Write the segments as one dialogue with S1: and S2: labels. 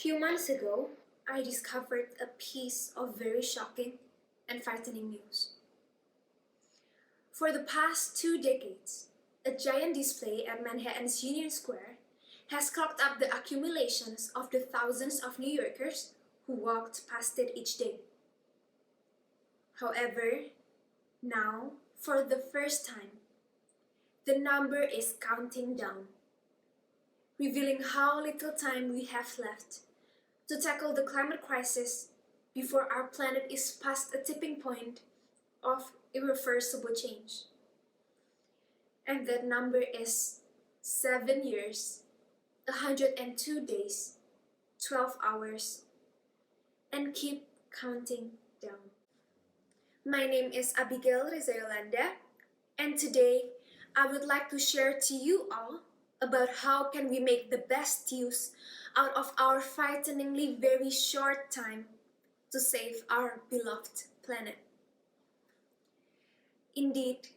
S1: Few months ago, I discovered a piece of very shocking and frightening news. For the past 2 decades, a giant display at Manhattan's Union Square has clocked up the accumulations of the thousands of New Yorkers who walked past it each day. However, now, for the first time, the number is counting down, revealing how little time we have left to tackle the climate crisis before our planet is past a tipping point of irreversible change. And that number is 7 years, 102 days, 12 hours, and keep counting down. My name is Abigail Reza Yolanda, and today I would like to share to you all about how can we make the best use out of our frighteningly very short time to save our beloved planet. Indeed,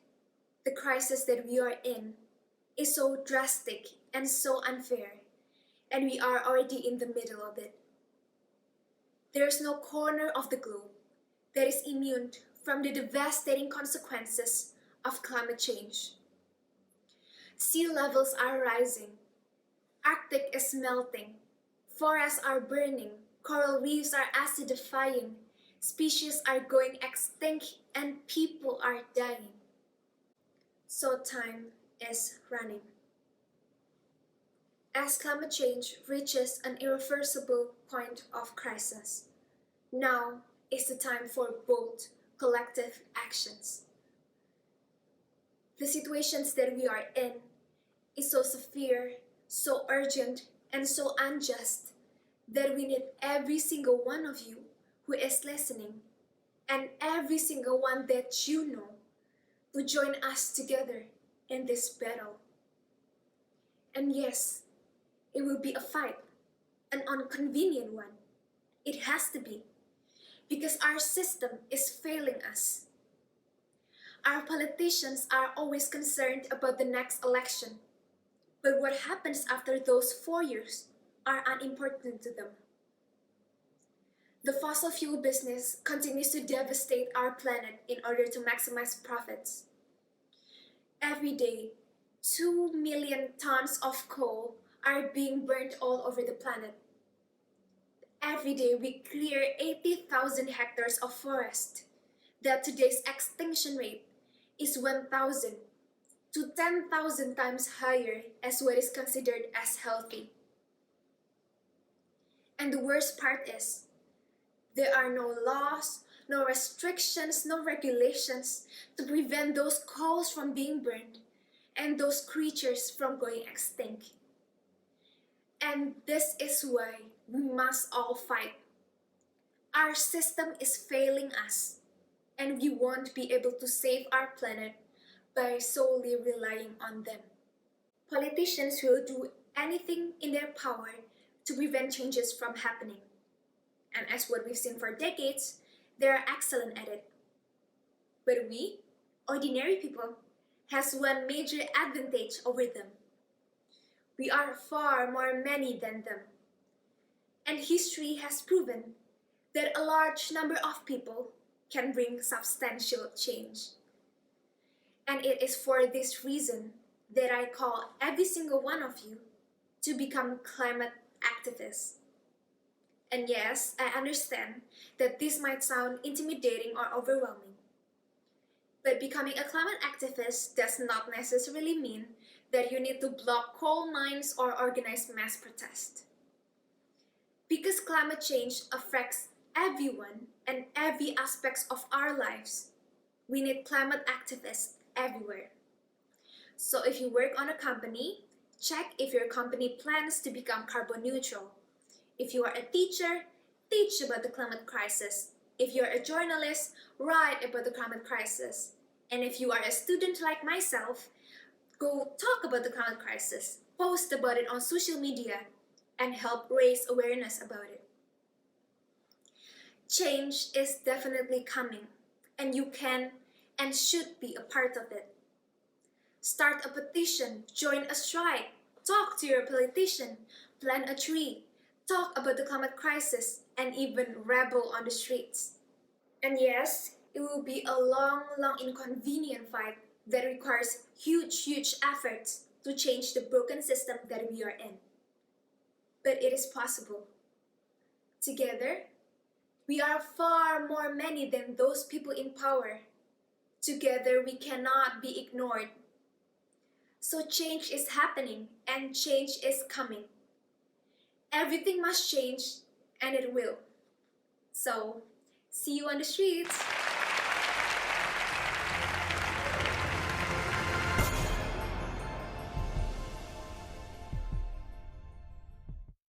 S1: the crisis that we are in is so drastic and so unfair, and we are already in the middle of it. There is no corner of the globe that is immune from the devastating consequences of climate change. Sea levels are rising, Arctic is melting, forests are burning, coral reefs are acidifying, species are going extinct, and people are dying. So time is running. As climate change reaches an irreversible point of crisis, now is the time for bold, collective actions. The situations that we are in is so severe, so urgent, and so unjust that we need every single one of you who is listening and every single one that you know to join us together in this battle. And yes, it will be a fight, an inconvenient one. It has to be, because our system is failing us. Our politicians are always concerned about the next election, but what happens after those 4 years are unimportant to them. The fossil fuel business continues to devastate our planet in order to maximize profits. Every day, 2 million tons of coal are being burnt all over the planet. Every day, we clear 80,000 hectares of forest. That today's extinction rate is 1,000 to 10,000 times higher as what is considered as healthy. And the worst part is, there are no laws, no restrictions, no regulations to prevent those coals from being burned and those creatures from going extinct. And this is why we must all fight. Our system is failing us, and we won't be able to save our planet by solely relying on them. Politicians will do anything in their power to prevent changes from happening. And as what we've seen for decades, they are excellent at it. But we, ordinary people, has one major advantage over them. We are far more many than them. And history has proven that a large number of people can bring substantial change. And it is for this reason that I call every single one of you to become climate activists. And yes, I understand that this might sound intimidating or overwhelming. But becoming a climate activist does not necessarily mean that you need to block coal mines or organize mass protest. Because climate change affects everyone and every aspect of our lives, we need climate activists everywhere. So if you work on a company, check if your company plans to become carbon neutral. If you are a teacher, teach about the climate crisis. If you're a journalist, write about the climate crisis. And if you are a student like myself, go talk about the climate crisis, post about it on social media, and help raise awareness about it. Change is definitely coming, and you can and should be a part of it. Start a petition, join a strike, talk to your politician, plant a tree, talk about the climate crisis, and even rebel on the streets. And yes, it will be a long, long inconvenient fight that requires huge efforts to change the broken system that we are in. But it is possible. Together, we are far more many than those people in power. Together, we cannot be ignored. So change is happening and change is coming. Everything must change, and it will. So, see you on the streets!